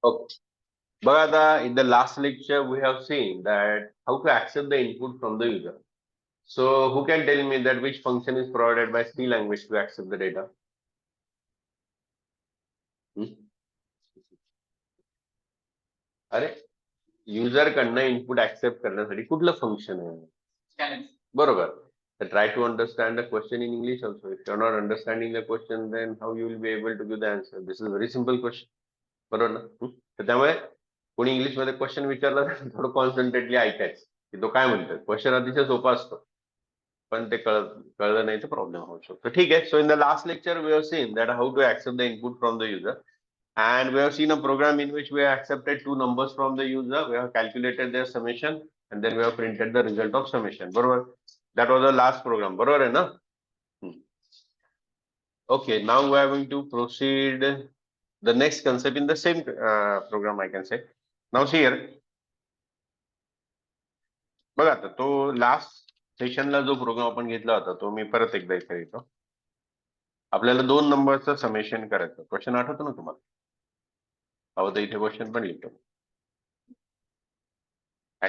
Okay. But in the last lecture, we have seen that how to accept the input from the user. So who can tell me that which function is provided by C language to accept the data? अरे user कडनं input accept करण्यासाठी कुठलं function आहे? बरोबर. तर try to understand the question in English also. If you are not understanding the question then how you will be able to give the answer. This is very simple question. बरोबर ना? तर त्यामुळे कोणी English मध्ये question विचारला तर थोडं कॉन्सन्ट्रेटली ऐकायचं की तो काय म्हणतोय. क्वेश्चन अतिशय सोपा असतो पण ते कळलं नाही तर प्रॉब्लेम होऊ शकतो. ठीक आहे. So in the last lecture we have seen that how to accept the input from the user. And we have seen a program in which we have accepted two numbers from the user. We have calculated their summation and then we have printed the result of summation. Barabar. That was the last program. Barabar hai na? Okay, now we are going to proceed the next concept in the same program, I can say. Now see here. बघा आता तो last सेशनला जो programme आपण घेतला होता तो मी परत एकदा इथे येतो. आपल्याला दोन नंबरचं समेशन करायचं. क्वेश्चन आठवतो ना तुम्हाला? हवं तर इथे क्वेश्चन पण लिहितो.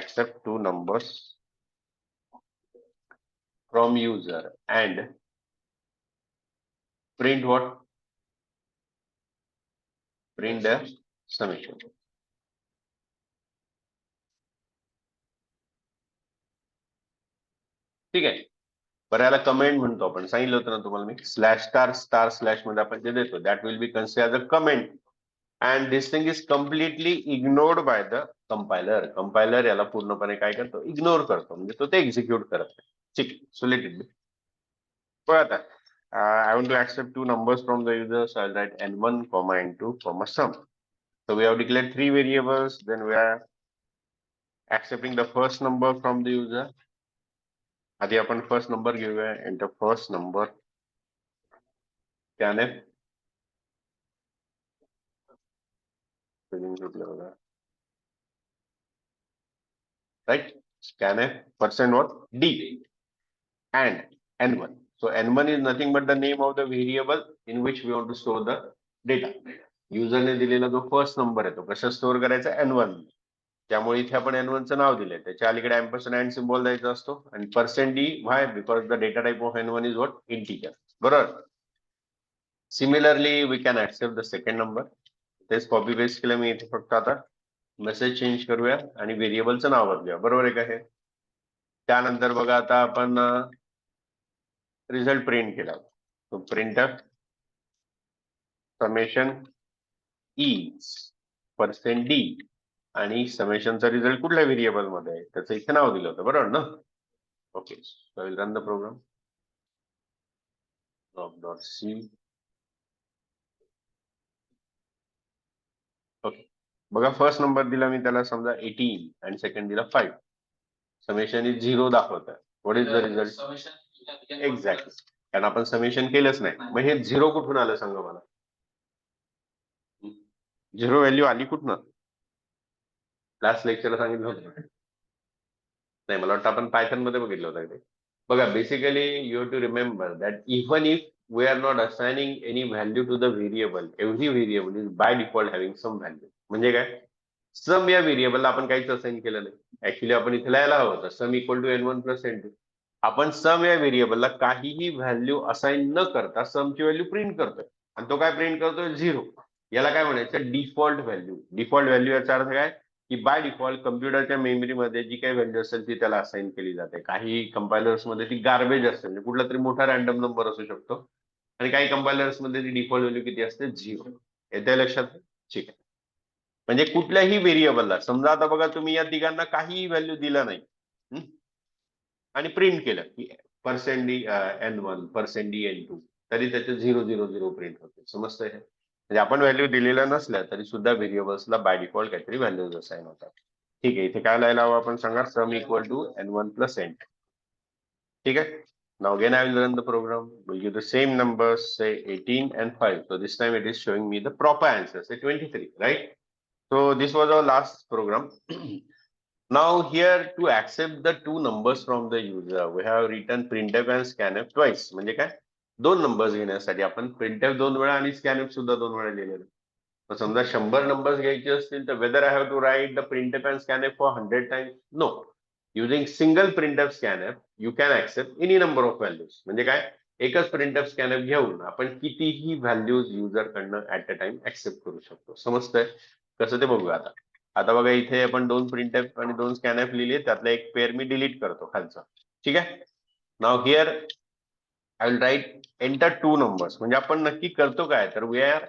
Accept two numbers from user and print what? Print the summation. ठीक आहे. बरं याला कमेंट म्हणतो आपण. सांगितलं होतं ना तुम्हाला मी स्लॅश स्टार स्टार स्लॅश मध्ये आपण जे देतो that will be considered as a comment and this thing is completely ignored by the compiler. Compiler याला पूर्णपणे काय करतो? इग्नोर करतो. म्हणजे तो ते एक्झिक्यूट करत नाही. ठीक. So let it be. बघा आता I want to accept two numbers from the user, so I'll write n1, n2, sum. So we have declared three variables. Then we are accepting the first number from the user. आधी आपण first number घेऊया. Enter first number. scanf. Right? scanf percent what? D and n1. So n1 is nothing but the name of the variable in which we want to store the data. युजरने दिलेला जो first number आहे तो कसा store करायचा? n1. त्यामुळे इथे आपण n1 चं नाव दिलंय. त्याच्या अलीकडे एम्परसँड अँड सिम्बॉल द्यायचा असतो आणि %d why? Because the data type of n1 is what? Integer. बरोबर. Similarly we can accept the second number. तेच कॉपी पेस्ट केलं मी इथे. फक्त आता मेसेज चेंज करूया आणि व्हेरिएबलचं नाव बदलूया. बरोबर आहे का हे? त्यानंतर बघा आता आपण रिझल्ट प्रिंट केला. तो प्रिंटफ समेशन इज %d आणि समेशनचा रिझल्ट कुठल्या व्हेरिएबल मध्ये आहे त्याचं इथे नाव दिलं होतं. बरोबर ना? Okay. So I will run the program. .c. Okay. बघा फर्स्ट नंबर दिला मी त्याला समजा 18 आणि सेकंड दिला 5. समेशन इज 0 दाखवत आहे. What is the result? Exactly. कारण आपण समेशन केलंच नाही. मग हे 0 कुठून आलं सांगा मला? 0 व्हॅल्यू आली कुठनं? लास्ट लेक्चरला सांगितलं होतं. नाही मला वाटतं आपण पायथन मध्ये बघितलं होतं ते. बघा basically you have to remember that even if we are not assigning any value to the variable, every variable is by default having some value. म्हणजे काय? सम या व्हेरिएबलला आपण काहीच असाइन केलं नाही. ऍक्च्युली आपण इथे लिहायला हवं होतं सम equal to n1 plus n2. आपण सम या व्हेरिएबलला काहीही व्हॅल्यू असाइन न करता समची व्हॅल्यू प्रिंट करतोय आणि तो काय प्रिंट करतोय? 0. याला काय म्हणायचं? Default value. डिफॉल्ट व्हॅल्यू याचा अर्थ काय की बाय डिफॉल्ट कम्प्युटरच्या मेमरीमध्ये जी काही व्हॅल्यू असेल ती त्याला असाइन केली जाते. काही कंपायलर्स मध्ये ती गार्बेज असेल म्हणजे कुठला तरी मोठा रॅन्डम नंबर असू शकतो आणि काही कंपायलर्स मध्ये ती डिफॉल्ट व्हॅल्यू किती असते? 0. येते लक्षात? ठीक आहे. म्हणजे कुठल्याही व्हेरिएबलला समजा आता बघा तुम्ही या तिघांना काहीही व्हॅल्यू दिला नाही आणि प्रिंट केलं की %d n1 %d n2 तरी त्याचे 000 प्रिंट होते. समजतंय? म्हणजे आपण व्हॅल्यू दिलेल्या नसल्या तरी सुद्धा व्हेरिएबल्सला बाय डिफॉल्ट काहीतरी व्हॅल्यूज असाइन होतात. ठीक आहे. इथे काय लिहायला हवं आपण सांगा? Sum equal to n1 plus n2. ठीक आहे. Now again I will run the program. We'll give the same numbers, say 18 and 5. So this time it is showing me the proper answer, say 23, right? So this was our last program. Now here to accept the two numbers from the user, we have written printf and scanf twice. म्हणजे काय? दोन numbers घेण्यासाठी आपण printf 2 वेळा आणि scanf सुद्धा 2 वेळा लिहिलेलं. तर समजा 100 नंबर्स घ्यायचे असतील तर whether I have to write the printf and scanf for 100 times, no. Using single printf scanf you can accept any number of values. म्हणजे काय, एकच प्रिंटअप स्कॅनअप घेऊन आपण कितीही व्हॅल्यूज युजर कडनं ऍट अ टाइम ऍक्सेप्ट करू शकतो. समजतंय कसं ते बघूया आता. आता बघा इथे आपण 2 प्रिंटअप आणि 2 स्कॅनअप लिहिले, त्यातला एक पेअर मी डिलीट करतो खालचा. ठीक आहे. Now here I will write enter 2 numbers. म्हणजे आपण नक्की करतो काय, तर we are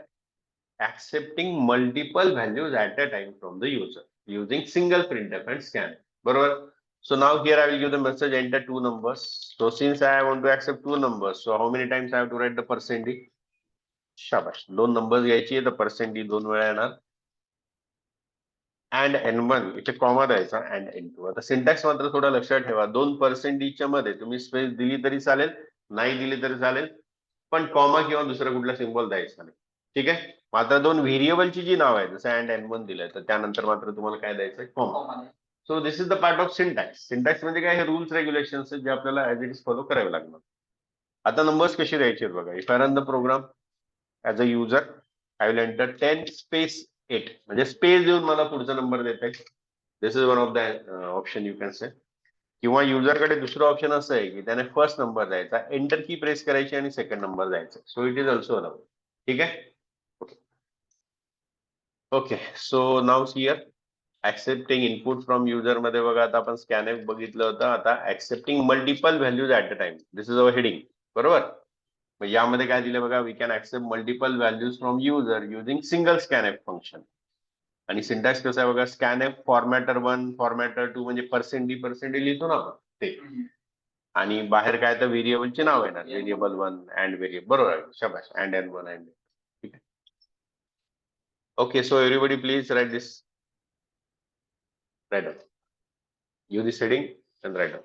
accepting multiple values at a time from the user using single printf and scan. बरोबर. So now here I will give the message enter 2 numbers. So since I want to accept 2 numbers, so how many times I have to write the percentage? शाबाश, 2 numbers घ्यायची तर percentage 2 वेळा येणार. And N1 इथे comma द्यायचा and N2. आता syntax मात्र थोडा लक्षात ठेवा. 2% मध्ये तुम्ही स्पेस दिली तरी चालेल, नाही दिली तरी चालेल, पण कॉमा किंवा दुसरा कुठला सिम्बॉल द्यायचा नाही. ठीक आहे. मात्र 2 व्हेरिएबलची जी नाव आहे, जसं अँड N1 दिलंय, तर त्यानंतर मात्र तुम्हाला काय द्यायचंय, comma. So this is the part of syntax. Syntax म्हणजे काय, हे रूल्स रेग्युलेशन्स जे आपल्याला ऍज इट इज फॉलो करावे लागणार. आता नंबर्स कसे द्यायचे बघा. If I run the program as a user, I will enter 10 space 8. म्हणजे स्पेस देऊन मला पुढचा नंबर देत आहे. This is one of the option you can say. किंवा युजरकडे दुसरं ऑप्शन असं आहे की त्याने फर्स्ट नंबर द्यायचा, एंटर की प्रेस करायची आणि सेकंड नंबर द्यायचा. So it is also allowed. ठीक आहे. Okay. So now here accepting input from user मध्ये बघा, आता आपण स्कॅनएफ बघितलं होतं. आता accepting multiple values at a time, this is our heading. बरोबर. मग यामध्ये काय दिलं बघा, we can accept multiple values from user using single scanf function. आणि सिंटॅक्स कसं आहे बघा, स्कॅनएफ फॉर्मॅटर 1 फॉर्मॅटर 2 म्हणजे पर्सेंट लिहितो ना आपण ते. आणि बाहेर काय तर व्हेरिएबलचे नाव येणार, व्हेरिएबल 1 अँड व्हेरिएबल. बरोबर आहे. शाबाश. And N1 and. ठीक आहे. Okay. So everybody please write this. Write down. Use this heading and write down.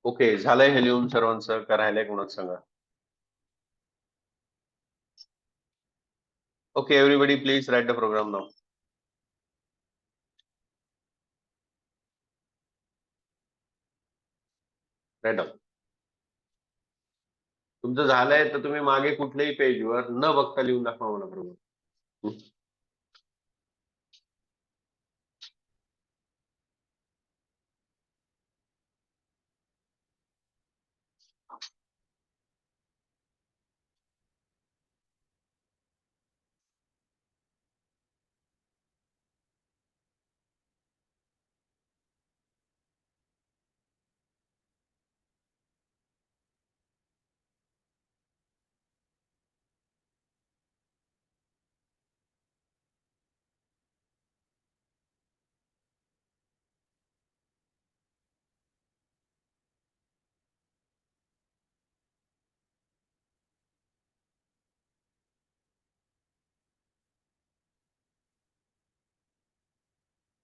Okay. झालंय हे लिहून सर्वांचं, का राहिलंय कोणाचं सांगा. Okay. Everybody please write the program नाव. Write down. तुमचं झालंय तर तुम्ही मागे कुठल्याही पेजवर न बघता लिहून दाखवा मला प्रोग्राम.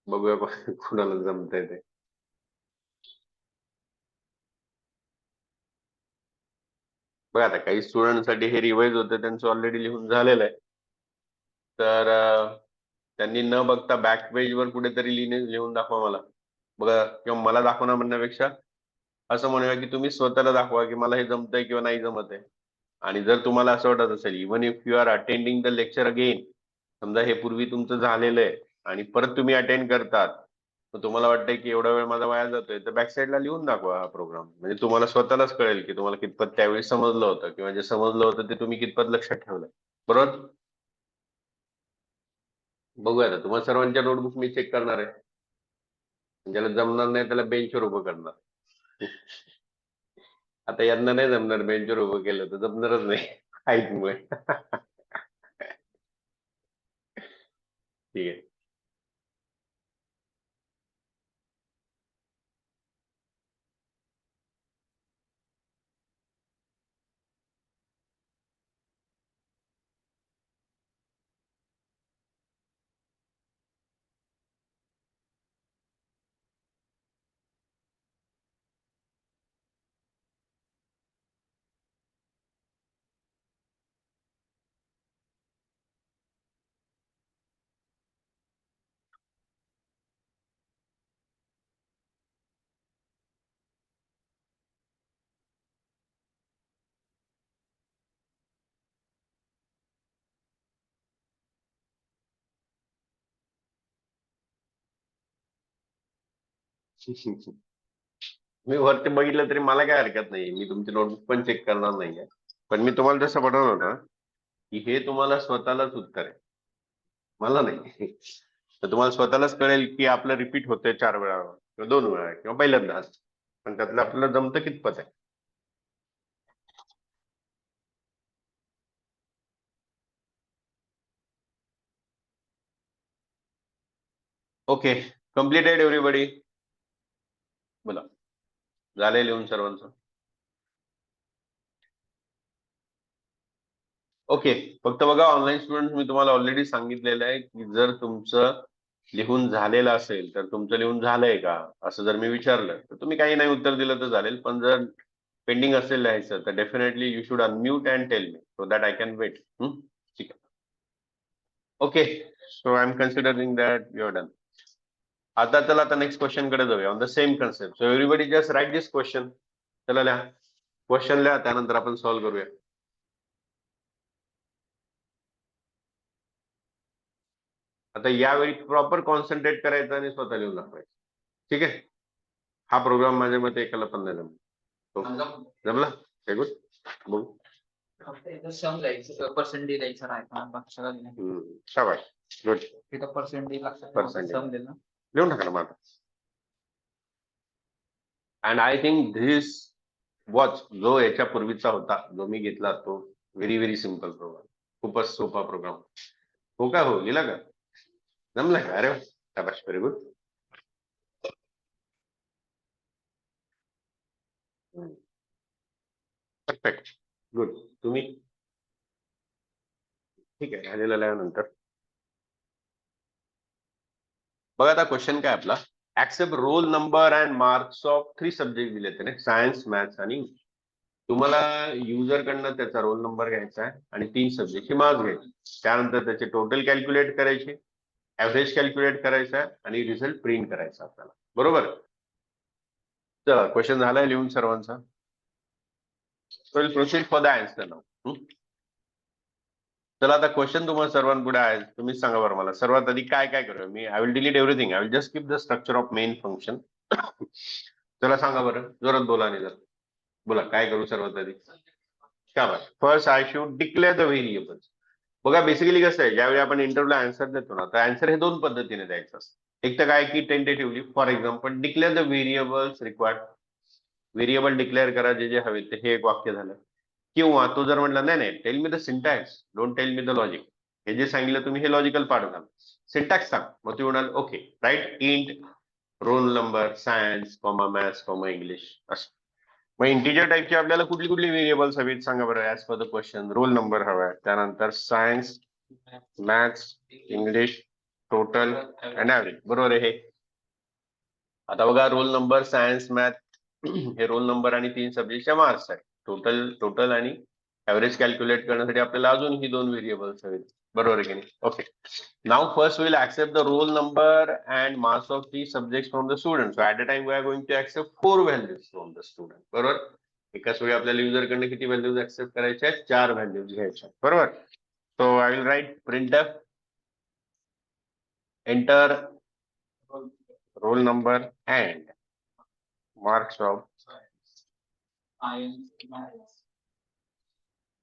बघूया कुणाला जमतंय ते. बघा आता काही स्टुडंटसाठी हे रिवाइज होतं, त्यांचं ऑलरेडी लिहून झालेलं आहे. तर त्यांनी न बघता बॅक पेजवर कुठेतरी लिहून दाखवा मला. बघा, किंवा मला दाखवणं म्हणण्यापेक्षा असं म्हणूया की तुम्ही स्वतःला दाखवा की मला हे जमतंय किंवा नाही जमत आहे. आणि जर तुम्हाला असं वाटत असेल, even if you are attending the lecture again, समजा हे पूर्वी तुमचं झालेलं आहे आणि परत तुम्ही अटेंड करतात, तर तुम्हाला वाटतंय की एवढा वेळ माझा वाया जातोय, तर बॅक साईडला लिहून दाखवा हा प्रोग्राम. म्हणजे तुम्हाला स्वतःलाच कळेल की तुम्हाला कितपत त्यावेळी समजलं होतं, किंवा जे समजलं होतं ते तुम्ही कितपत लक्षात ठेवलंय. बरोबर. बघूया, आता तुम्हाला सर्वांच्या नोटबुक मी चेक करणार आहे. ज्याला जमणार नाही त्याला बेंचवर उभं करणार. आता यांना नाही जमणार, बेंचवर उभं केलं तर जमणारच नाही हाईटमुळे. ठीक आहे. मी वरती बघितलं तरी मला काय हरकत नाही, मी तुमची नोटबुक पण चेक करणार नाहीये. पण मी तुम्हाला जसं पटवलं होतं की हे तुम्हाला स्वतःलाच उत्तर आहे, मला नाही. तर तुम्हाला स्वतःलाच कळेल की आपलं रिपीट होतंय 4 वेळा किंवा 2 वेळा किंवा पहिल्यांदाच, पण त्यातलं आपल्याला जमतं कितपत आहे. Okay, completed everybody. बोला, झालंय लिहून सर्वांचं? ओके. फक्त बघा, ऑनलाईन स्टुडंट, मी तुम्हाला ऑलरेडी सांगितलेलं आहे की जर तुमचं लिहून झालेलं असेल तर तुमचं लिहून झालंय का असं जर मी विचारलं तर तुम्ही काही नाही उत्तर दिलं तर चालेल, पण जर पेंडिंग असेल लिहायचं तर definitely you should unmute and tell me so that I can wait. ठीक आहे. Okay, so I am considering that you are done. आता चला, आता नेक्स्ट क्वेश्चन कडे जाऊया on the same concept. So everybody just write this question. चला लिहा, question लिहा, त्यानंतर आपण सॉल्व्ह करूया. आता यावेळी प्रॉपर कॉन्सन्ट्रेट करायचं आणि स्वतः लिहून दाखवायचं. ठीक आहे. हा प्रोग्राम माझ्या मते एकाला पण नाही जमला. जमला काय? गुड. बघू. शाबाश, गुड. पर्सेंटेज लिहून टाका ना माझा. And I think this watch जो याच्या पूर्वीचा होता जो मी घेतला तो व्हेरी व्हेरी सिम्पल प्रोग्राम, खूपच सोपा प्रोग्राम. हो का? हो, लिहिला का? जमला का? अरे शाबाश, व्हेरी गुड. Perfect, good. तुम्ही? ठीक आहे, झालेलं लिहिल्यानंतर बघा, आता क्वेश्चन काय आपला, accept role number and marks of 3 subject दिले त्याने, सायन्स, मॅथ्स आणि इंग्लिश. तुम्हाला युजर कडनं त्याचा रोल नंबर घ्यायचा आहे आणि 3 सब्जेक्टची मार्क्स घ्यायचे. त्यानंतर त्याचे टोटल कॅल्क्युलेट करायचे, ऍव्हरेज कॅल्क्युलेट करायचा आणि रिझल्ट प्रिंट करायचा आपल्याला. बरोबर. चला, क्वेश्चन झालाय लिहून सर्वांचा. प्रोसीड फॉर द आन्सर नाव. चला, आता क्वेश्चन तुम्हाला सर्वांपुढे आहे, तुम्ही सांगा बरं मला सर्वात आधी काय काय करूया. मी I will delete everything, I will just keep the structure of main function. चला सांगा बरं, जोरात बोला नाही. बोला, काय करू सर्वात आधी? का बरं, first I should declare the variables. बघा, बेसिकली कसं आहे, ज्यावेळी आपण इंटरव्ह्यूला आन्सर देतो ना, तर आन्सर हे 2 पद्धतीने द्यायचं असतं. एक तर काय की tentatively, for example declare the variables required, variable declare करा जे जे हवे ते, हे एक वाक्य झालं. किंवा तो जर म्हटला नाही नाही, tail me the syntax, don't tail me the logic, हे जे सांगितलं तुम्ही हे लॉजिकल पार्ट झालं, सिंटॅक्स सांग. मग तुम्ही म्हणाल okay, write int roll number science comma maths comma English असं. मग इंटिजर टाईपची आपल्याला कुठली कुठली व्हेरिएबल्स हवीत सांगा बरं, as per the question. Roll number हवाय, त्यानंतर science, maths, English total and average. बरोबर आहे हे. आता बघा रोल नंबर, सायन्स, मॅथ हे रोल नंबर आणि 3 सब्जेक्टच्या मार्क्स आहे. टोटल आणि ऍव्हरेज कॅल्क्युलेट करण्यासाठी आपल्याला अजून ही 2 व्हेरिएबल्स हवेत. बरोबर आहे की नाही? Okay. Now first will accept the roll number and marks of 3 subject from the student. So at a time we are going to accept 4 values from the student. बरोबर. एकाच वेळी आपल्याला युजरकडनं किती व्हॅल्यूज ऍक्सेप्ट करायच्या आहेत? 4 व्हॅल्यूज घ्यायच्या. बरोबर. So I will right printf enter roll number and marks of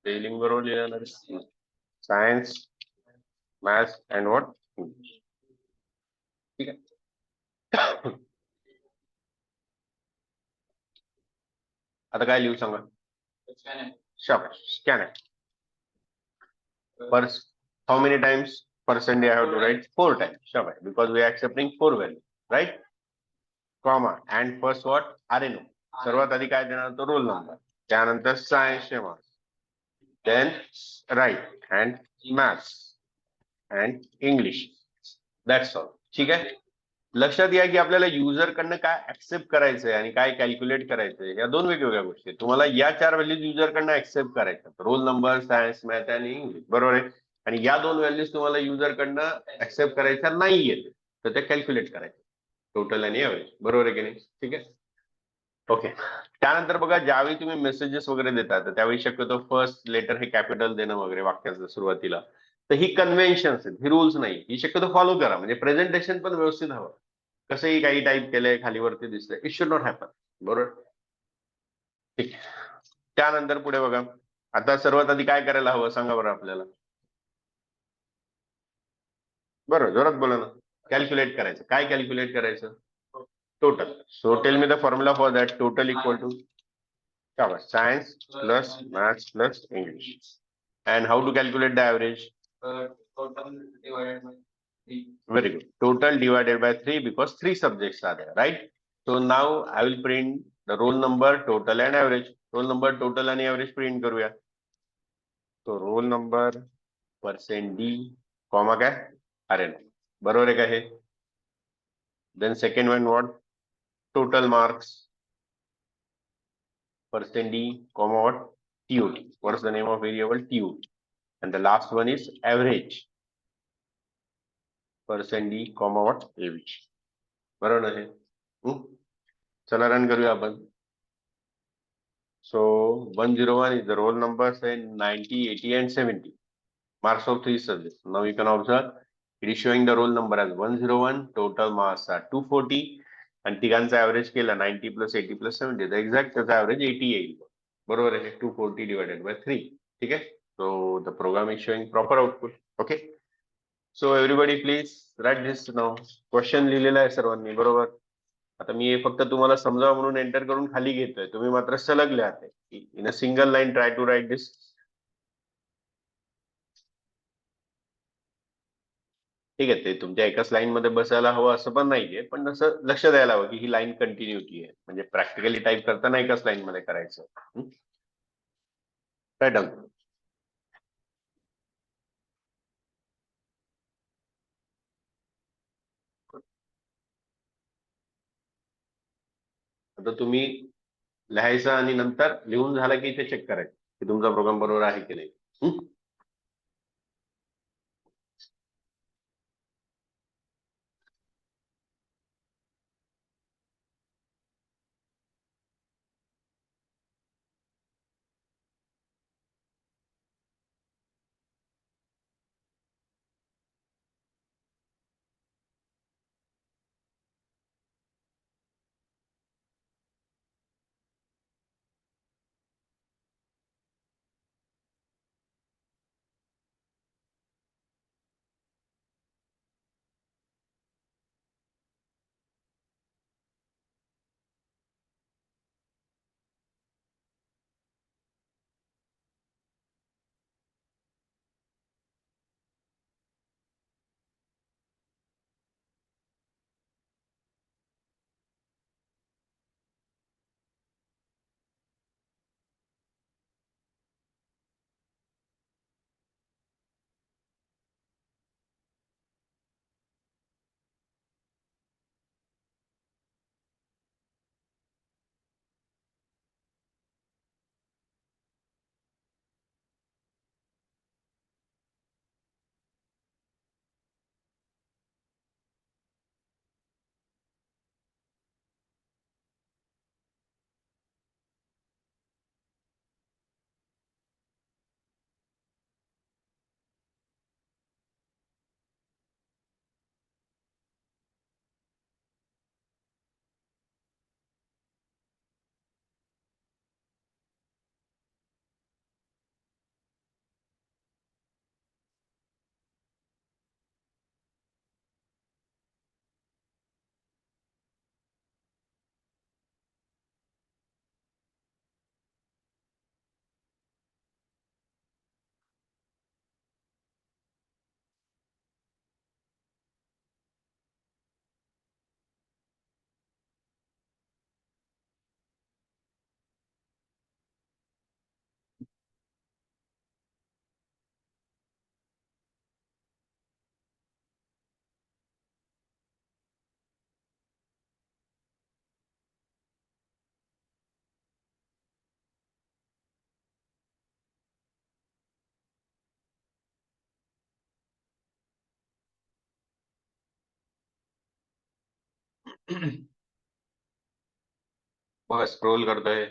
spelling बरोबर लिहिणार सायन्स, मॅथ्स अँड व्हॉट. ठीक आहे. आता काय लिहू सांगा? शाबाश, स्कॅन आहे. How many times percent I have to write? 4 times. Shabash, because we are accepting 4 values, right? Comma and first what? RNO. सर्वात आधी काय देणार? तो रोल नंबर. त्यानंतर सायन्सचे marks, then write and maths and English. That's all. ठीक आहे. लक्षात घ्या की आपल्याला युजर कडनं काय ऍक्सेप्ट करायचंय आणि काय कॅल्क्युलेट करायचंय या 2 वेगवेगळ्या गोष्टी आहेत. तुम्हाला या 4 व्हॅल्यूज युजर कडनं ऍक्सेप्ट करायच्या, रोल नंबर, सायन्स, मॅथ आणि इंग्लिश. बरोबर आहे. आणि या 2 व्हॅल्यूज तुम्हाला युजर कडनं ऍक्सेप्ट करायच्या नाहीयेत, तर त्या कॅल्क्युलेट करायच्या, टोटल आणि ऍव्हरेज. बरोबर आहे की नाही? ठीक आहे. ओके. त्यानंतर बघा, ज्यावेळी तुम्ही मेसेजेस वगैरे देता तर त्यावेळी शक्यतो फर्स्ट लेटर हे कॅपिटल देणं वगैरे वाक्याचं सुरुवातीला, तर ही कन्व्हेन्शन्स आहेत, ही रूल्स नाही. ही शक्यतो फॉलो करा, म्हणजे प्रेझेंटेशन पण व्यवस्थित हवं. कसंही काही टाईप केलंय, खालीवरती दिसतंय, इट शुड नॉट हॅपन. बरोबर. ठीक आहे. त्यानंतर पुढे बघा, आता सर्वात आधी काय करायला हवं सांगा बरं आपल्याला? बरं, जोरात बोला ना. कॅल्क्युलेट करायचं. काय कॅल्क्युलेट करायचं? Total. So tell me the formula for that. Total equal to science plus maths plus English. And how to calculate the average? Total divided by 3. Very good. Total divided by 3 because 3 subjects are there, right? So now I will print the roll number, total and average. Roll number, total and average print करूया. So roll number percent D, comma काय? RN. बरोबर आहे का हे? Then second one what? Total marks. Percent D, comma what? TOT. What is the name of variable? TOT. And the last one is average. Percent D, comma what? AVG. बरोबर आहे. चला run करूया आपण. So 101 is the roll number, say 90, 80 and 70. Marks of 3 subjects. Now you can observe it is showing the roll number as 101, total marks are 240 आणि तिघांचा average केला 90 plus 80 plus 70, तर exact त्याचा ऍव्हरेज 80 येईल. बरोबर आहे. 240 divided by 3. ठीक आहे. So the program is showing proper output. Okay. So everybody please write this now. Question लिहिलेला आहे सर्वांनी. बरोबर. आता मी हे फक्त तुम्हाला समजावं म्हणून एंटर करून खाली घेतोय, तुम्ही मात्र सलग लिहाते. In a single line try to write this. ठीक आहे. ते तुमच्या एकाच लाईन मध्ये बसायला हवं असं पण नाहीये, पण असं लक्ष द्यायला हवं की ही लाईन कंटिन्युटी आहे, म्हणजे प्रॅक्टिकली टाईप करताना एकाच लाईन मध्ये करायचं. Write down. आता तुम्ही लिहायचं आणि नंतर लिहून झालं की इथे चेक करायचं की तुमचा प्रोग्राम बरोबर आहे की नाही. बस स्क्रोल करतोय.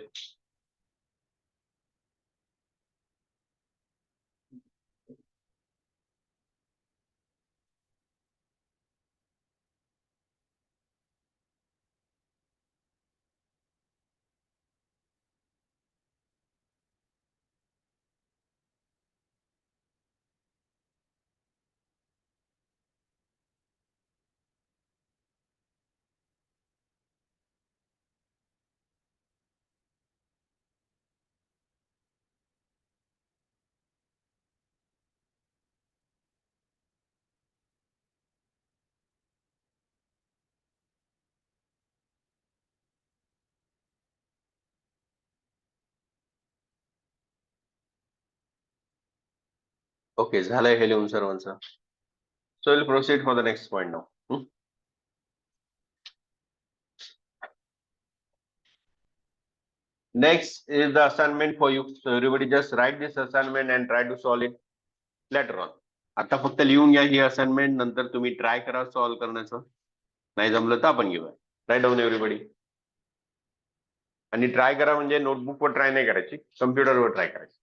ओके, झालंय हे लिहून सर्वांचं. So will proceed for the next point now. Next is the assignment for you. So everybody just write this assignment and try to solve it later on. आता फक्त लिहून घ्या ही असाइनमेंट, नंतर तुम्ही ट्राय करा सॉल्व्ह करण्याचं. नाही जमलं तर आपण घेऊया. Write down everybody. आणि ट्राय करा म्हणजे नोटबुकवर ट्राय नाही करायची, कम्प्युटरवर ट्राय करायची.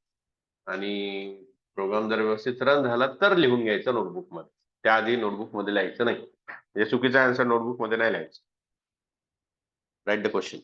आणि प्रोग्राम जर व्यवस्थित रन झाला तर लिहून घ्यायचं नोटबुक मध्ये. त्याआधी नोटबुक मध्ये लिहायचं नाही. म्हणजे चुकीचा आन्सर नोटबुक मध्ये नाही लिहायचं. Write the question.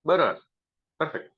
बरोबर, परफेक्ट.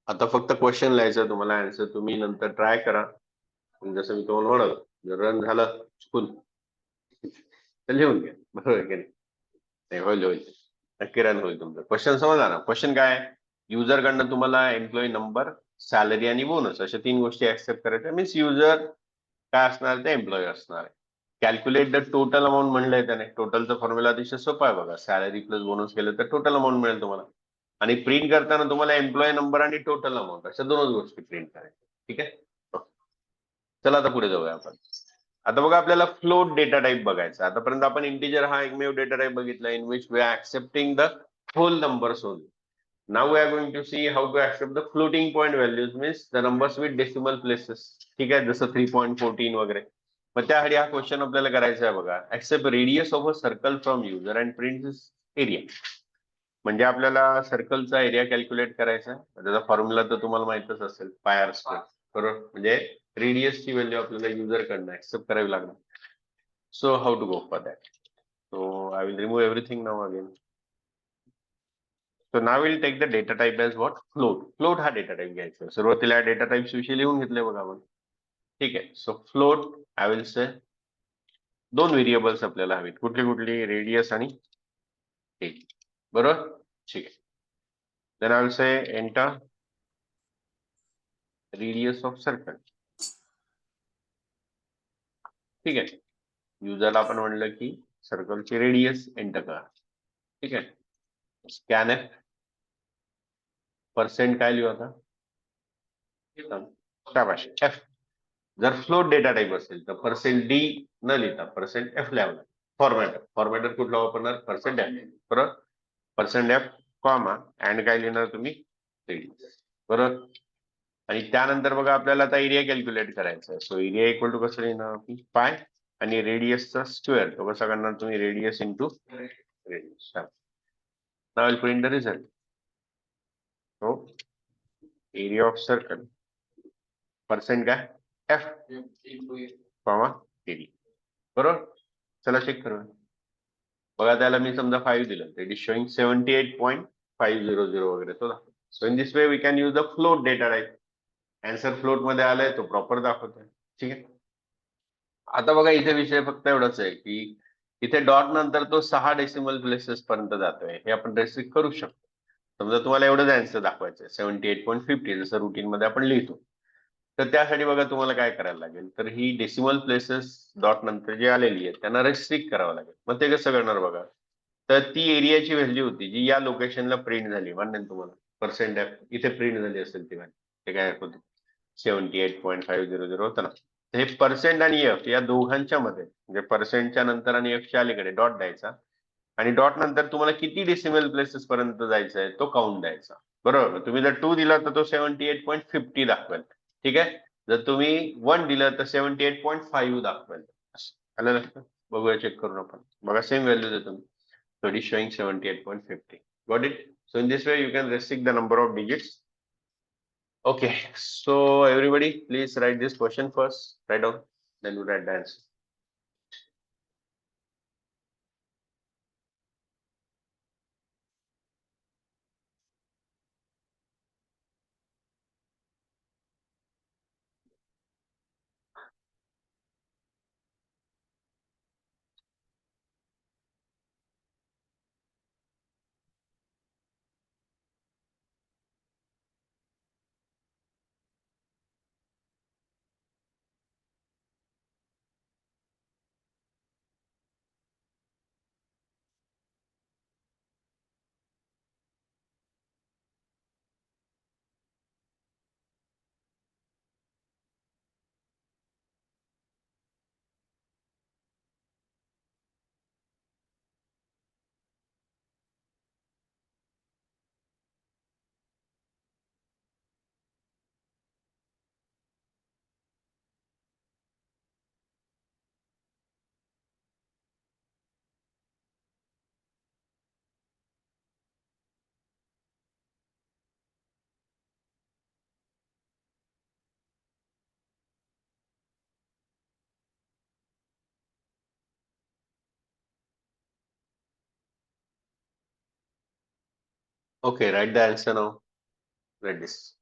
आता फक्त क्वेश्चन लिहायचं तुम्हाला, आन्सर तुम्ही नंतर ट्राय करा. जसं मी तुम्हाला म्हणालो, जर रन झालं चुकून तर लिहून घ्या. बरोबर की नाही? होईल होईल, नक्की रन होईल तुमचं. क्वेश्चन समजला ना? क्वेश्चन काय, युजर कडनं तुम्हाला एम्प्लॉई नंबर, सॅलरी आणि बोनस अशा 3 गोष्टी ऍक्सेप्ट करायच्या. मीन्स युजर काय असणार, ते एम्प्लॉई असणार आहे. कॅल्क्युलेट द टोटल अमाऊंट म्हणलंय त्याने. टोटलचा फॉर्म्युला अतिशय सोपा आहे बघा. सॅलरी प्लस बोनस केलं तर टोटल अमाऊंट मिळेल तुम्हाला. आणि प्रिंट करताना तुम्हाला एम्प्लॉई नंबर आणि टोटल अमाऊंट अशा 2च गोष्टी प्रिंट करायच्या. ठीक आहे, चला आता पुढे जाऊया आपण. आता बघा, आपल्याला फ्लोट डेटा टाइप बघायचा. आतापर्यंत आपण इंटिजर हा एकमेव डेटा टाइप बघितला, in which we are accepting the whole numbers only. Now we are going to see how to accept the floating point values, means the numbers with decimal places. ठीक आहे, जसं 3.14 वगैरे. मग त्यासाठी हा क्वेश्चन आपल्याला करायचा आहे बघा. Accept radius of a circle from user and print area. म्हणजे आपल्याला सर्कलचा एरिया कॅल्क्युलेट करायचा. त्याचा फॉर्म्युला तर तुम्हाला माहितच असेल, पाय आर स्क्वेअर. बरोबर, म्हणजे रेडियसची व्हॅल्यू आपल्याला युजर कडनं ऍक्सेप्ट करावी लागणार. So how to go for that? So I will remove everything now again. So now will take the data type as what, float. Float हा डेटा टाइप घ्यायचा. सुरुवातीला डेटा टाइप्स विषयी लिहून घेतले बघा आपण. ठीक आहे, so float I will say 2 variables आपल्याला हवीत. कुठली कुठली, रेडियस आणि एज. बरोबर, ठीक आहे. Then I will say enter radius of circle. ठीक आहे, युजरला आपण म्हणलं की सर्कलची रेडियस एंटर करा. ठीक आहे. स्कॅन एफ पर्सेंट काय लिहू आता शाबाश एफ. जर फ्लोट डेटा टाईप असेल तर पर्सेंट डी न लिहिता पर्सेंट एफ लिहावं. फॉर्मॅटर कुठला वापरणार पर्सेंट एफ. बरोबर. पर्सेंट एफ कॉमा अँड काय लिहिणार तुम्ही रेडियस. बरोबर. आणि त्यानंतर बघा आपल्याला आता एरिया कॅल्क्युलेट करायचा आहे. सो एरिया इक्वल टू कसं लिहिणार पाय आणि रेडियसचा स्क्वेअर तो कसा करणार तुम्ही radius into radius. Now will print the result. So area of circle percent काय एफ कॉमा एरिया. बरोबर. चला चेक करूया. बघा त्याला मी समजा 5 दिलं तर इट इज शोइंग 78.500 वगैरे तो दाखवतो. So in this way we can use the float data type. Answer float मध्ये आलाय तो प्रॉपर दाखवतोय. ठीक आहे. आता बघा इथे विषय फक्त एवढाच आहे की इथे डॉट नंतर तो 6 डेसिमल प्लेसेस पर्यंत जातोय. हे आपण रेस्ट्रिक्ट करू शकतो. समजा तुम्हाला एवढंच आन्सर दाखवायचं 78.50 जसं रुटीन मध्ये आपण लिहितो. तर त्यासाठी बघा तुम्हाला काय करायला लागेल तर ही डेसिमल प्लेसेस डॉट नंतर जी आलेली आहेत त्यांना रेस्ट्रिक्ट करावं लागेल. मग ते कसं करणार बघा. तर ती एरियाची व्हॅल्यू होती जी या लोकेशनला प्रिंट झाली म्हणेल तुम्हाला पर्सेंट इथे प्रिंट झाली असेल ती व्हॅल्यू. ते काय होतं 78.500 होतं ना. हे पर्सेंट आणि एफ या दोघांच्या मध्ये म्हणजे पर्सेंटच्या नंतर आणि एफच्या अलीकडे डॉट द्यायचा आणि डॉट नंतर तुम्हाला किती डेसिमल प्लेसेस पर्यंत जायचं आहे तो काउंट द्यायचा. बरोबर. तुम्ही जर 2 दिला तर तो 78.50 दाखवेल. ठीक आहे. जर तुम्ही 1 दिलं तर 78.5 दाखवेल. आलं लक्षात. बघूया चेक करून आपण. बघा सेम व्हॅल्यू देतो. So it is showing 78.50. Got it? So in this way you can restrict the number of digits. Okay, so everybody please write this question first. Write down, then you write the answer. Okay, write the answer now. Write this.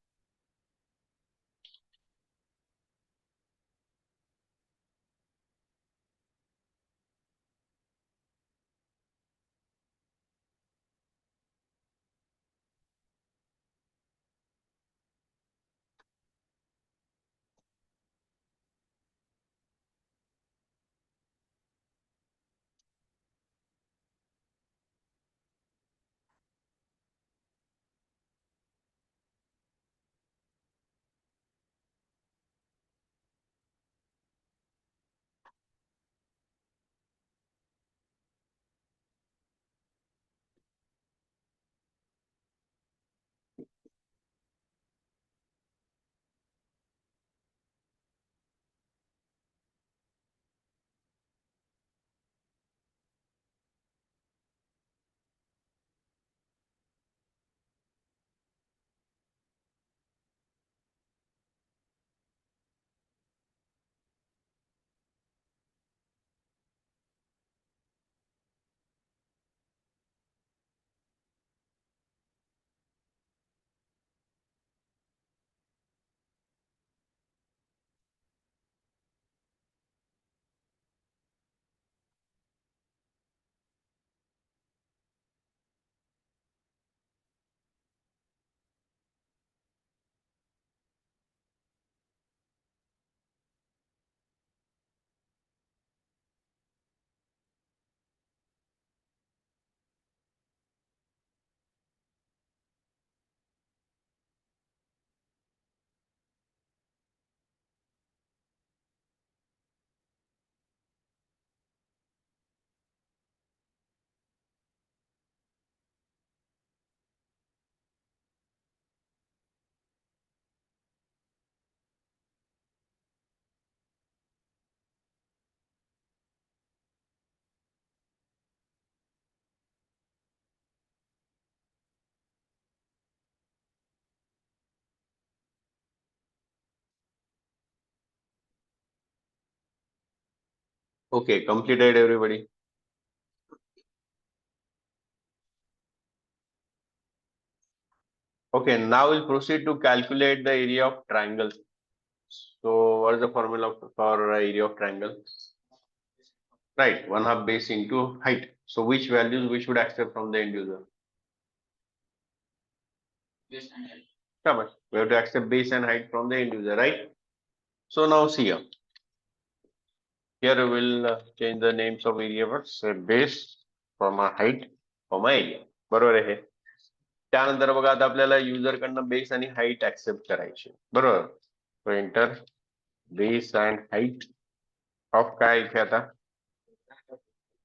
Okay, completed everybody. Okay, now we'll proceed to calculate the area of triangle. So what is the formula for area of triangle? Right, 1/2 base into height. So which values we should accept from the end user? Shabash. We have to accept base and height from the end user, right? So now see here. Here we will change the names of variables. Base, comma height, comma area. बरोबर आहे हे. त्यानंतर बघा आता आपल्याला user कडनं base आणि height accept करायची बरोबर. So enter base and height of काय इथे आता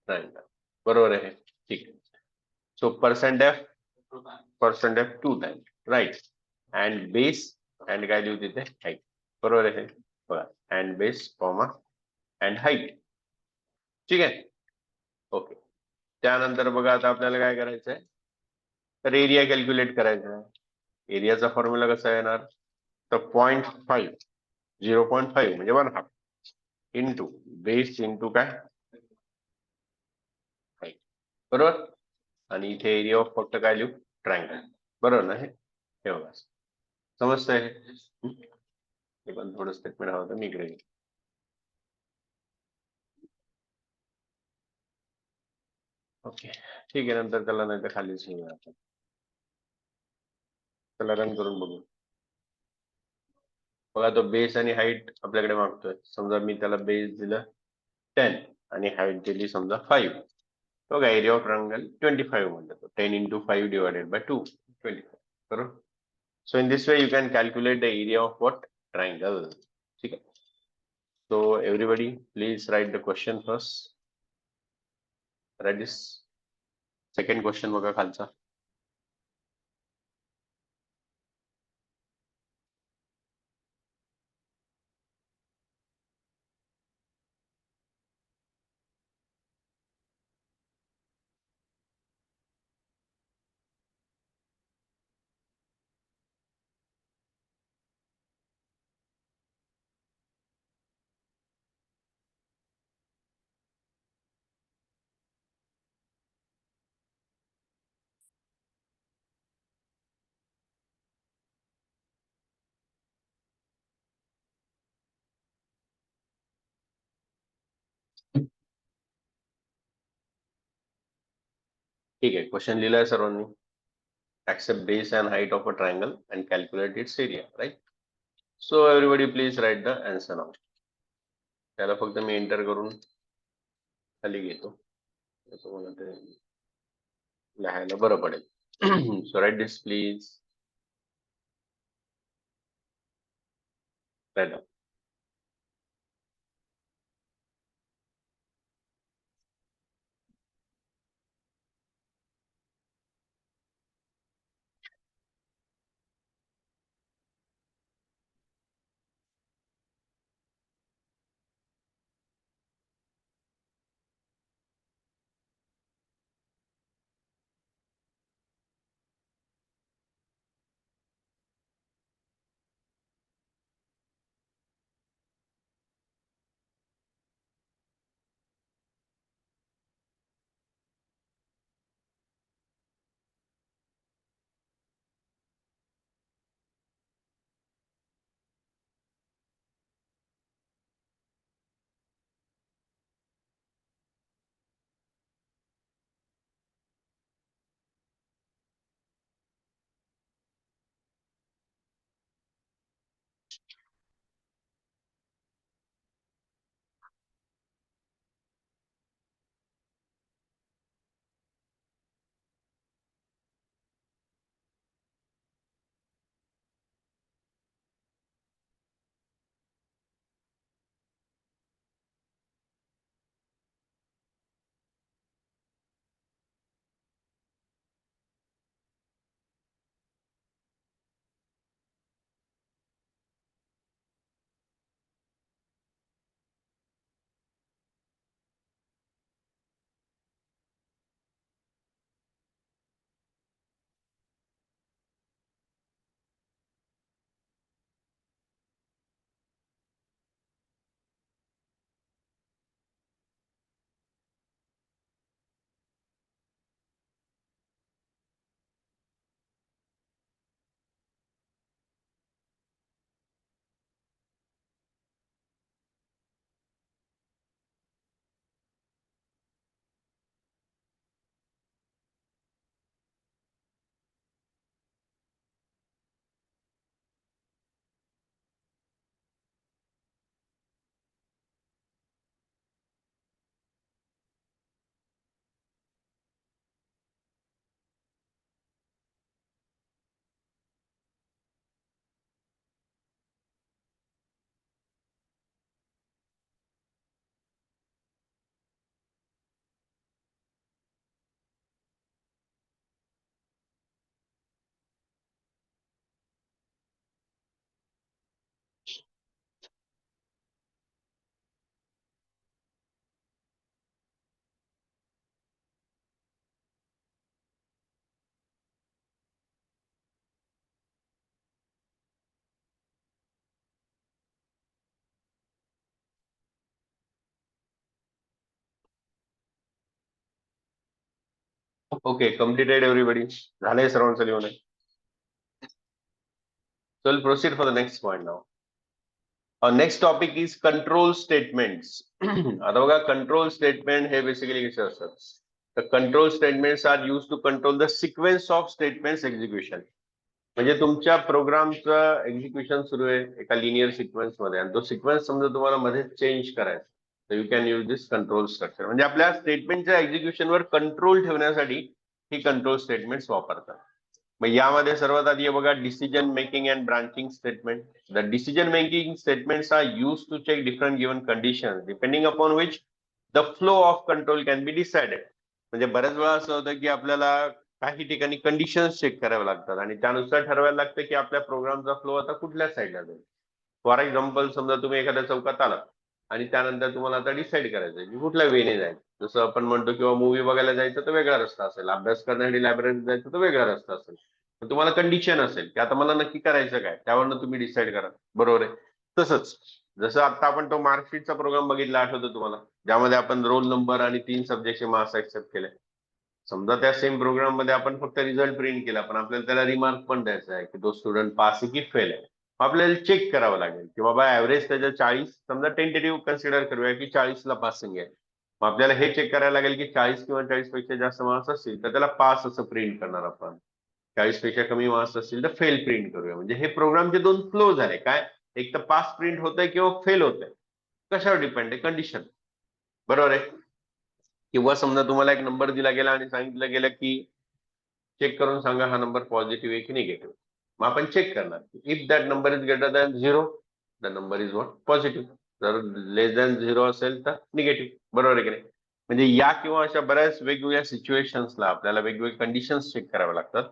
ट्रायंगल बरोबर आहे ठीक आहे. So percent F 2 times write and base and काय लिहू तिथे हाईट बरोबर आहे बघा and base comma and height ठीक आहे ओके. त्यानंतर बघा आता आपल्याला काय करायचंय तर एरिया कॅल्क्युलेट करायचा आहे. एरियाचा फॉर्म्युला कसा येणार तर 0.5 0.5 म्हणजे 1/2 इंटू बेस इंटू काय हाईट बरोबर. आणि इथे एरिया ऑफ फक्त काय लिहू ट्रायंगल बरोबर ना हे बघा समजतंय हे पण थोडं स्टेटमेंट हवं होतं मी इकडे ओके ठीक आहे. नंतर त्याला नाही तर खालीच घेऊया आपण त्याला रन करून बघू. बघा तो बेस आणि हाईट आपल्याकडे मागतोय. समजा मी त्याला बेस दिलं 10 आणि हाईट दिली समजा 5. बघा एरिया ऑफ ट्रायंगल 25 म्हणतो 10 into 5 divided by 2 25 बरोबर. So in this way you can calculate the area of what triangle. ठीक आहे. So everybody please write the question first. Write this second question बघा खालचा. ठीक आहे क्वेश्चन लिहिलाय सर्वांनी. Accept base and height of a triangle and calculate its area, right? So everybody please write the answer now. त्याला फक्त मी enter करून खाली घेतो मला ते लिहायला बरं पडेल. So write this please. Write down. Okay, completed everybody. झालंय सर्वांचं लिहून. So we'll proceed for the next point now. Our next topic is control statements. आता बघा control statement हे basically कसे असतात? The control statements are used to control the sequence of statements execution. म्हणजे तुमच्या प्रोग्रामचं एक्झिक्युशन सुरू आहे एका लिनियर सिक्वेन्स मध्ये आणि तो सिक्वेन्स समजा तुम्हाला मध्ये चेंज करायचा तर you can use this control structure. म्हणजे आपल्या स्टेटमेंटच्या एक्झिक्युशनवर कंट्रोल ठेवण्यासाठी ही कंट्रोल स्टेटमेंट्स वापरतात. मग यामध्ये सर्वात आधी बघा decision making and branching statement. The decision making statements are use to check different given condition depending upon which the flow of control can be decided. म्हणजे बऱ्याच वेळा असं होतं की आपल्याला काही ठिकाणी कंडिशन्स चेक कराव्या लागतात आणि त्यानुसार ठरवायला लागतं की आपल्या प्रोग्रामचा फ्लो आता कुठल्या साईडला जाईल. फॉर एक्झाम्पल समजा तुम्ही एखाद्या चौकात आलात आणि त्यानंतर तुम्हाला आता डिसाईड करायचं की कुठल्या वेने जायचं. जसं आपण म्हणतो किंवा मूवी बघायला जायचं तर वेगळा रस्ता असेल, अभ्यास करण्यासाठी लायब्ररीत जायचं तर वेगळा रस्ता असेल. पण तुम्हाला कंडिशन असेल की आता मला नक्की करायचं काय, त्यावरनं तुम्ही डिसाईड करा. बरोबर आहे. तसंच जसं आता आपण तो मार्कशीटचा प्रोग्राम बघितला आठवतो तुम्हाला, ज्यामध्ये आपण रोल नंबर आणि 3 सब्जेक्टचे मार्क्स ऍक्सेप्ट केले. समजा त्या सेम प्रोग्राम मध्ये आपण फक्त रिझल्ट प्रिंट केला पण आपल्याला त्याला रिमार्क पण द्यायचा आहे की तो स्टुडंट पास आहे की फेल आहे. आपल्याला चेक करावं लागेल की बाबा ऍव्हरेज त्याच्या 40, समजा टेंटेटिव्ह कन्सिडर करूया की 40ला पासिंग आहे. मग आपल्याला हे चेक करायला लागेल की 40 किंवा 40 पेक्षा जास्त मार्क्स असतील तर त्याला पास असं प्रिंट करणार आपण. 40 पेक्षा कमी मार्क्स असतील तर फेल प्रिंट करूया. म्हणजे हे प्रोग्रामचे दोन फ्लो झाले. काय, एक तर पास प्रिंट होतंय किंवा फेल होतंय. कशावर डिपेंड आहे, कंडिशन. बरोबर आहे. किंवा समजा तुम्हाला एक नंबर दिला गेला आणि सांगितलं गेलं की चेक करून सांगा हा नंबर पॉझिटिव्ह आहे की निगेटिव्ह. मग आपण चेक करणार if that number is greater than 0 the number is what positive. जर लेस दॅन 0 असेल तर निगेटिव्ह. बरोबर आहे की नाही. म्हणजे या किंवा अशा बऱ्याच वेगवेगळ्या सिच्युएशन्सला आपल्याला वेगवेगळे कंडिशन्स चेक करावे लागतात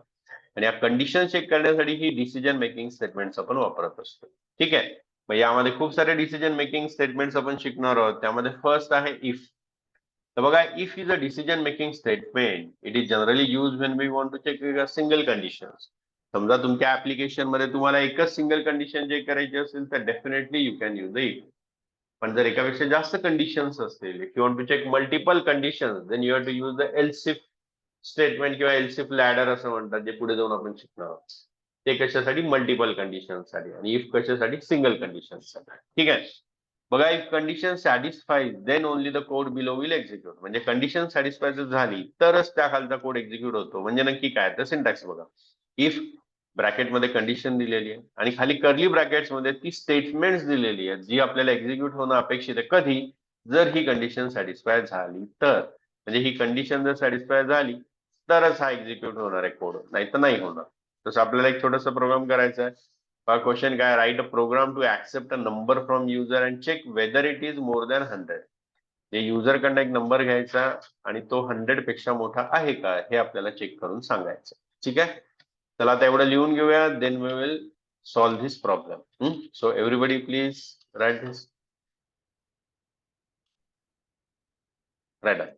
आणि या कंडिशन चेक करण्यासाठी ही डिसिजन मेकिंग स्टेटमेंट्स आपण वापरत असतो. ठीक आहे. मग यामध्ये खूप सारे डिसिजन मेकिंग स्टेटमेंट्स आपण शिकणार आहोत. त्यामध्ये फर्स्ट आहे इफ. तर बघा, if is a decision making statement. It is generally use when we want to check single condition. समजा तुमच्या ऍप्लिकेशन मध्ये तुम्हाला एकच सिंगल कंडिशन चेक करायची असेल तर definitely you can use the if. पण जर एकापेक्षा जास्त कंडिशन्स असतील, if you want to check multiple conditions, then you have to use the else if statement किंवा एल्स इफ लॅडर असं म्हणतात, जे पुढे जाऊन आपण शिकणार आहोत. ते कशासाठी, मल्टिपल कंडिशनसाठी, आणि इफ कशासाठी, सिंगल कंडिशनसाठी. ठीक आहे. बघा, if condition satisfies then only the code below will execute. म्हणजे कंडिशन सॅटिस्फाय झाली तरच त्या खालचा कोड एक्झिक्यूट होतो. म्हणजे नक्की काय, तर सिंटॅक्स बघा. इफ ब्रॅकेटमध्ये कंडिशन दिलेली आहे आणि खाली कर्ली ब्रॅकेट्स मध्ये ती स्टेटमेंट्स दिलेली आहेत जी आपल्याला एक्झिक्यूट होणं अपेक्षित आहे. कधी, जर ही कंडिशन सॅटिस्फाय झाली तर. म्हणजे ही कंडिशन जर सॅटिस्फाय झाली तरच हा एक्झिक्यूट होणार आहे कोड, नाही तर नाही होणार. तसं आपल्याला एक छोटासा प्रोग्राम करायचा आहे. क्वेश्चन काय, write a program to accept a number from user and check whether it is more than 100. जे युजर कडनं एक नंबर घ्यायचा आणि तो 100 पेक्षा मोठा आहे का हे आपल्याला चेक करून सांगायचं. ठीक आहे. चला आता एवढं लिहून घेऊया, then we will solve this problem. So everybody please write this. Write.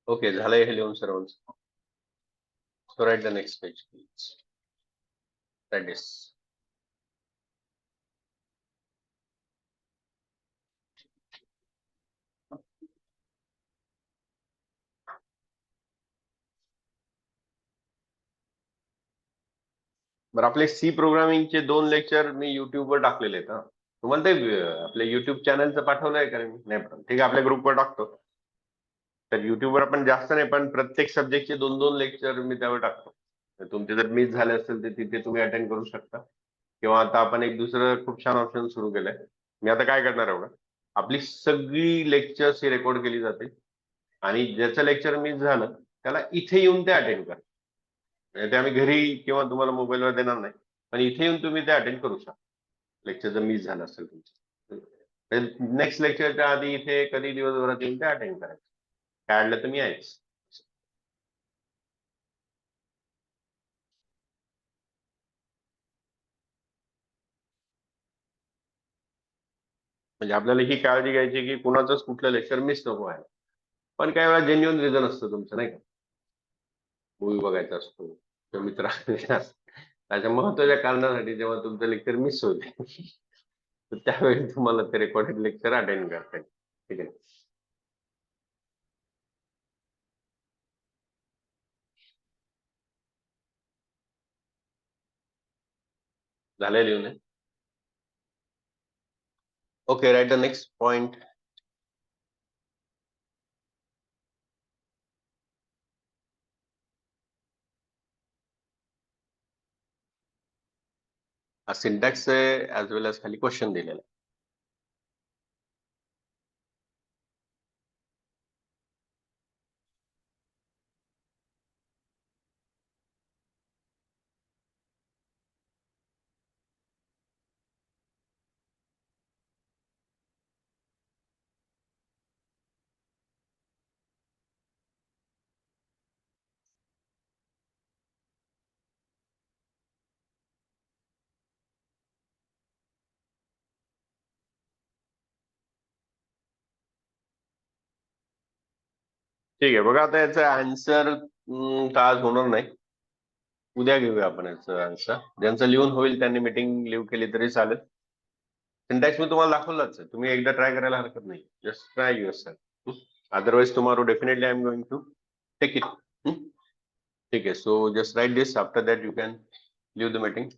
Okay, झालंय हे लिहून सर्वांचं. So write the next page please. That is बरं. आपले सी प्रोग्रामिंगचे 2 लेक्चर मी युट्यूबवर टाकलेले आहेत. तुम्हाला ते आपल्या युट्यूब चॅनलचं पाठवलंय का मी? नाही पण ठीक आहे, आपल्या ग्रुपवर टाकतो. तर युट्यूबवर आपण जास्त नाही, पण प्रत्येक सब्जेक्टचे 2-2 लेक्चर मी त्यावर टाकतो. तर तुमचे जर मिस झाले असेल तर तिथे तुम्ही अटेंड करू शकता. किंवा आता आपण एक दुसरं खूप छान ऑप्शन सुरू केलंय. मी आता काय करणार आहे बघा, आपली सगळी लेक्चर्स ही रेकॉर्ड केली जाते आणि ज्याचं लेक्चर मिस झालं त्याला इथे येऊन ते अटेंड करा. म्हणजे ते आम्ही घरी किंवा तुम्हाला मोबाईलवर देणार नाही, पण इथे येऊन तुम्ही ते अटेंड करू शकता. लेक्चर जर मिस झालं असेल तुमचं, नेक्स्ट लेक्चरच्या आधी इथे कधी दिवसभरात येऊन ते अटेंड करायचं. काय अडलं तर मी आहेच. म्हणजे आपल्याला ही काळजी घ्यायची की कुणाचंच कुठलं लेक्चर मिस नको आहे. पण काही वेळा जेन्युअन रिझन असतं तुमचं, नाही का? मूवी बघायचा असतो किंवा मित्र अशा महत्वाच्या कारणासाठी जेव्हा तुमचं लेक्चर मिस होते तर त्यावेळी तुम्हाला ते रेकॉर्डेड लेक्चर अटेंड करता येईल. ठीक आहे. झालंय लिहून? Okay, right the next point. हा सिंटॅक्स आहे ऍज वेल एज खाली क्वेश्चन दिलेला आहे. ठीक आहे, बघा आता याचा आन्सर तर आज होणार नाही, उद्या घेऊया आपण याचं आन्सर. ज्यांचं लिहून होईल त्यांनी मीटिंग लिव्ह केली तरी चालेल. सिंटॅक्स मी तुम्हाला दाखवलाच आहे, तुम्ही एकदा ट्राय करायला हरकत नाही. Just try yourself. Otherwise tomorrow definitely I am going to take it. ठीक आहे, so just write this, after that you can leave the meeting.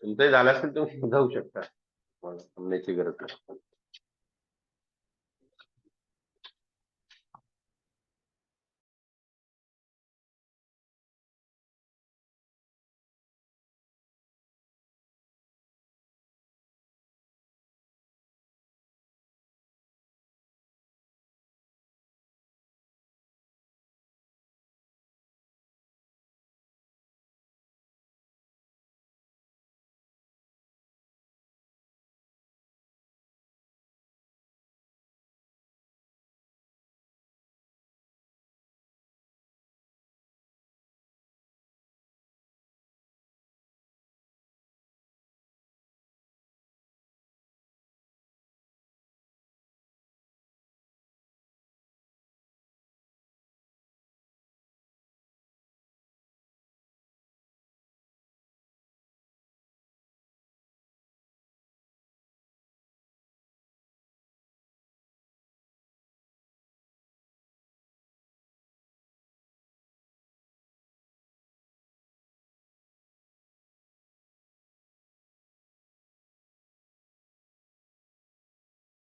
तुमचं झालं असेल तुम्ही जाऊ शकता, मला थांबण्याची गरज नाही.